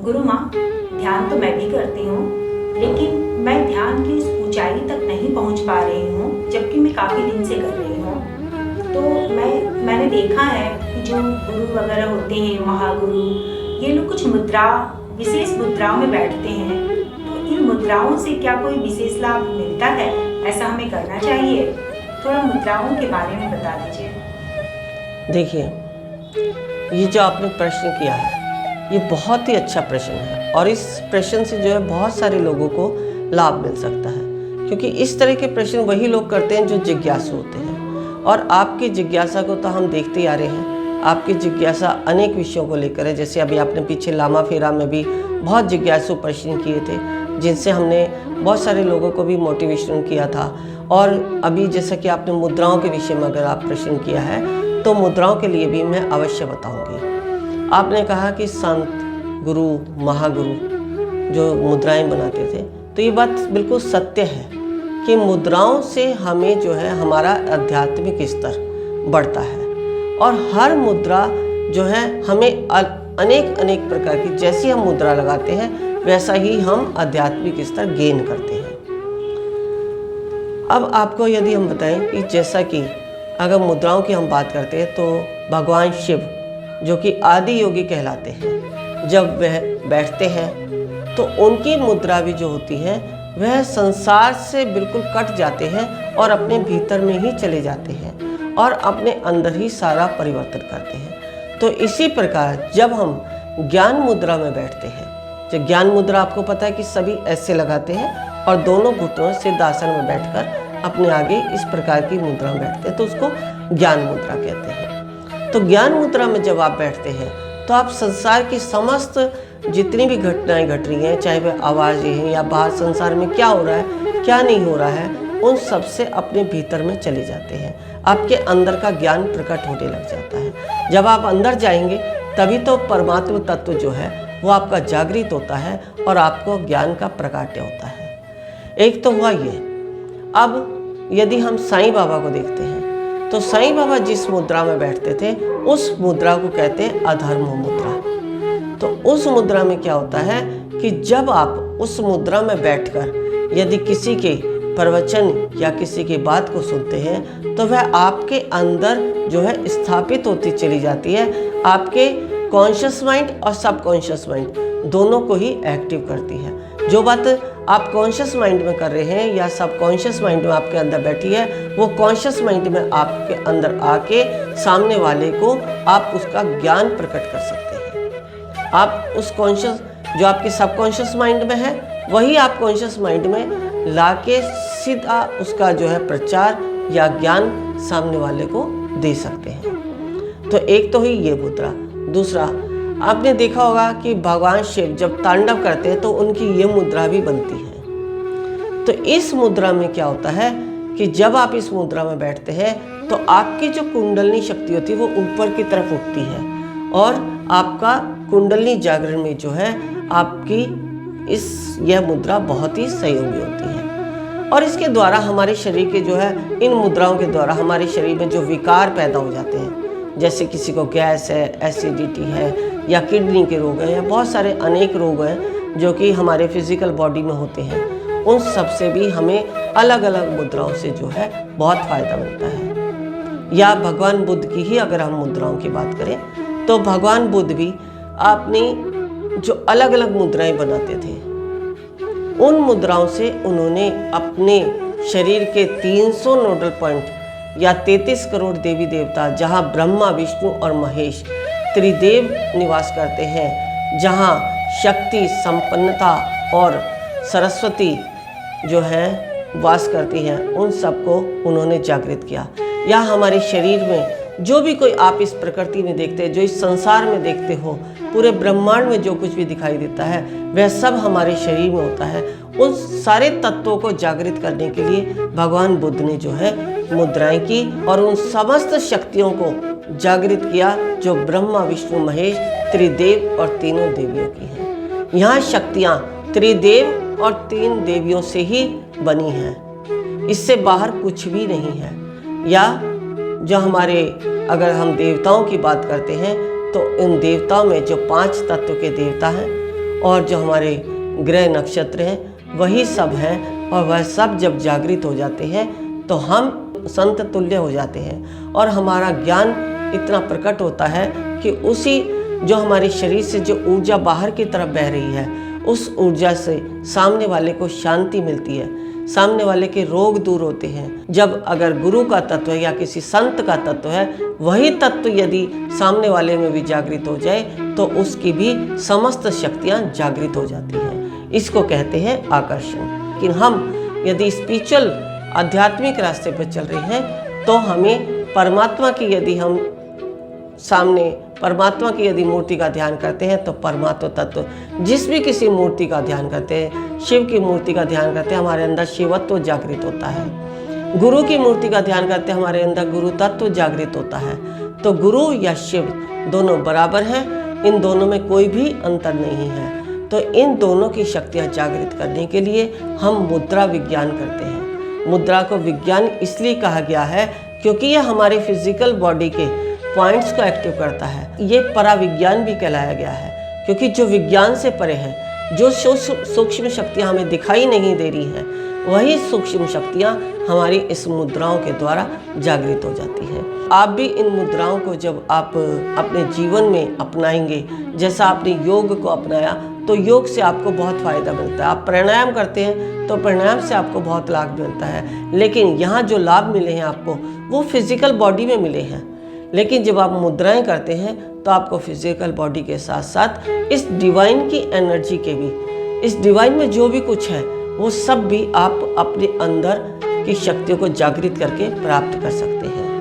गुरु माँ, ध्यान तो मैं भी करती हूँ, लेकिन मैं ध्यान की उस ऊंचाई तक नहीं पहुँच पा रही हूँ, जबकि मैं काफ़ी दिन से कर रही हूँ। तो मैंने देखा है कि जो गुरु वगैरह होते हैं, महागुरु, ये लोग कुछ विशेष मुद्राओं में बैठते हैं। तो इन मुद्राओं से क्या कोई विशेष लाभ मिलता है? ऐसा हमें करना चाहिए? थोड़ा मुद्राओं के बारे में बता दीजिए। देखिए, ये जो आपने प्रश्न किया है, ये बहुत ही अच्छा प्रश्न है और इस प्रश्न से जो है बहुत सारे लोगों को लाभ मिल सकता है, क्योंकि इस तरह के प्रश्न वही लोग करते हैं जो जिज्ञासु होते हैं। और आपकी जिज्ञासा को तो हम देखते ही आ रहे हैं। आपकी जिज्ञासा अनेक विषयों को लेकर है। जैसे अभी आपने पीछे लामा फेरा में भी बहुत जिज्ञासु प्रश्न किए थे, जिनसे हमने बहुत सारे लोगों को भी मोटिवेशन किया था। और अभी जैसा कि आपने मुद्राओं के विषय में अगर आप प्रश्न किया है, तो मुद्राओं के लिए भी मैं अवश्य बताऊंगी। आपने कहा कि संत, गुरु, महागुरु जो मुद्राएं बनाते थे, तो ये बात बिल्कुल सत्य है कि मुद्राओं से हमें जो है हमारा आध्यात्मिक स्तर बढ़ता है। और हर मुद्रा जो है हमें अनेक प्रकार की, जैसी हम मुद्रा लगाते हैं वैसा ही हम आध्यात्मिक स्तर गेन करते हैं। अब आपको यदि हम बताएं कि जैसा कि अगर मुद्राओं की हम बात करते हैं, तो भगवान शिव जो कि आदि योगी कहलाते हैं, जब वह बैठते हैं तो उनकी मुद्रा भी जो होती है वह संसार से बिल्कुल कट जाते हैं और अपने भीतर में ही चले जाते हैं और अपने अंदर ही सारा परिवर्तन करते हैं। तो इसी प्रकार जब हम ज्ञान मुद्रा में बैठते हैं, जो ज्ञान मुद्रा आपको पता है कि सभी ऐसे लगाते हैं और दोनों घुटनों सिद्धासन में बैठकर अपने आगे इस प्रकार की मुद्रा में बैठते हैं, तो उसको ज्ञान मुद्रा कहते हैं। तो ज्ञान मुद्रा में जब आप बैठते हैं तो आप संसार की समस्त जितनी भी घटनाएं घट रही हैं, चाहे वह आवाज़ें हैं या बाहर संसार में क्या हो रहा है क्या नहीं हो रहा है, उन सब से अपने भीतर में चले जाते हैं। आपके अंदर का ज्ञान प्रकट होने लग जाता है। जब आप अंदर जाएंगे तभी तो परमात्मा तत्व जो है वो आपका जागृत होता है और आपको ज्ञान का प्रकाट्य होता है। एक तो हुआ ये। अब यदि हम साईं बाबा को देखते हैं, तो साईं बाबा जिस मुद्रा में बैठते थे उस मुद्रा को कहते हैं अधर्म मुद्रा। तो उस मुद्रा में क्या होता है कि जब आप उस मुद्रा में बैठकर यदि किसी के प्रवचन या किसी की बात को सुनते हैं, तो वह आपके अंदर जो है स्थापित होती चली जाती है। आपके कॉन्शियस माइंड और सबकॉन्शियस माइंड दोनों को ही एक्टिव करती है। जो बात आप कॉन्शियस माइंड में कर रहे हैं या सबकॉन्शियस माइंड में आपके अंदर बैठी है, वो कॉन्शियस माइंड में आपके अंदर आके सामने वाले को आप उसका ज्ञान प्रकट कर सकते हैं। आप उस कॉन्शियस जो आपके सबकॉन्शियस माइंड में है, वही आप कॉन्शियस माइंड में लाके सीधा उसका जो है प्रचार या ज्ञान सामने वाले को दे सकते हैं। तो एक तो ही ये मुद्रा। दूसरा, आपने देखा होगा कि भगवान शिव जब तांडव करते हैं तो उनकी ये मुद्रा भी बनती है। तो इस मुद्रा में क्या होता है कि जब आप इस मुद्रा में बैठते हैं तो आपकी जो कुंडलिनी शक्ति होती है वो ऊपर की तरफ उठती है और आपका कुंडलिनी जागरण में जो है आपकी यह मुद्रा बहुत ही सहयोगी होती है। और इसके द्वारा हमारे शरीर के जो है, इन मुद्राओं के द्वारा हमारे शरीर में जो विकार पैदा हो जाते हैं, जैसे किसी को गैस है, एसिडिटी है या किडनी के रोग हैं या बहुत सारे अनेक रोग हैं जो कि हमारे फिजिकल बॉडी में होते हैं, उन सब से भी हमें अलग अलग मुद्राओं से जो है बहुत फ़ायदा मिलता है। या भगवान बुद्ध की ही अगर हम मुद्राओं की बात करें, तो भगवान बुद्ध भी अपनी जो अलग अलग मुद्राएं बनाते थे, उन मुद्राओं से उन्होंने अपने शरीर के 300 नोडल पॉइंट या 33 करोड़ देवी देवता, जहाँ ब्रह्मा, विष्णु और महेश त्रिदेव निवास करते हैं, जहाँ शक्ति, संपन्नता और सरस्वती जो है वास करती हैं, उन सबको उन्होंने जागृत किया। या हमारे शरीर में जो भी कोई आप इस प्रकृति में देखते हैं, जो इस संसार में देखते हो, पूरे ब्रह्मांड में जो कुछ भी दिखाई देता है वह सब हमारे शरीर में होता है। उन सारे तत्वों को जागृत करने के लिए भगवान बुद्ध ने जो है मुद्राएं की और उन समस्त शक्तियों को जागृत किया जो ब्रह्मा, विष्णु, महेश, त्रिदेव और तीनों देवियों की हैं। यहाँ शक्तियाँ त्रिदेव और 3 देवियों से ही बनी हैं, इससे बाहर कुछ भी नहीं है। या जो हमारे, अगर हम देवताओं की बात करते हैं, तो उन देवताओं में जो 5 तत्व के देवता हैं और जो हमारे ग्रह नक्षत्र हैं वही सब हैं, और वह सब जब जागृत हो जाते हैं तो हम संत तुल्य हो जाते हैं और हमारा ज्ञान इतना प्रकट होता है कि उसी जो हमारे शरीर से जो ऊर्जा बाहर की तरफ बह रही है उस ऊर्जा से सामने वाले को शांति मिलती है, सामने वाले के रोग दूर होते हैं। जब अगर गुरु का तत्व है या किसी संत का तत्व है, वही तत्व यदि सामने वाले में भी जागृत हो जाए तो उसकी भी समस्त शक्तियाँ जागृत हो जाती हैं। इसको कहते हैं आकर्षण। लेकिन हम यदि स्पिरिचुअल आध्यात्मिक रास्ते पर चल रहे हैं तो हमें परमात्मा की यदि हम सामने परमात्मा की यदि मूर्ति का ध्यान करते हैं तो परमात्मा तत्व, जिस भी किसी मूर्ति का ध्यान करते हैं, शिव की मूर्ति का ध्यान करते हैं, हमारे अंदर शिवत्व जागृत होता है। गुरु की मूर्ति का ध्यान करते हैं, हमारे अंदर गुरु तत्व जागृत होता है। तो गुरु या शिव दोनों बराबर हैं, इन दोनों में कोई भी अंतर नहीं है। तो इन दोनों की शक्तियाँ जागृत करने के लिए हम मुद्रा विज्ञान करते हैं। मुद्रा को विज्ञान इसलिए कहा गया है क्योंकि यह हमारे फिजिकल बॉडी के पॉइंट्स को एक्टिव करता है। ये पराविज्ञान भी कहलाया गया है क्योंकि जो विज्ञान से परे है, जो सूक्ष्म शक्तियाँ हमें दिखाई नहीं दे रही हैं, वही सूक्ष्म शक्तियाँ हमारी इस मुद्राओं के द्वारा जागृत हो जाती हैं। आप भी इन मुद्राओं को जब आप अपने जीवन में अपनाएंगे, जैसा आपने योग को अपनाया तो योग से आपको बहुत फ़ायदा मिलता है। आप प्राणायाम करते हैं तो प्राणायाम से आपको बहुत लाभ मिलता है, लेकिन यहाँ जो लाभ मिले हैं आपको वो फिज़िकल बॉडी में मिले हैं। लेकिन जब आप मुद्राएं करते हैं तो आपको फिजिकल बॉडी के साथ साथ इस डिवाइन की एनर्जी के भी, इस डिवाइन में जो भी कुछ है वो सब भी आप अपने अंदर की शक्तियों को जागृत करके प्राप्त कर सकते हैं।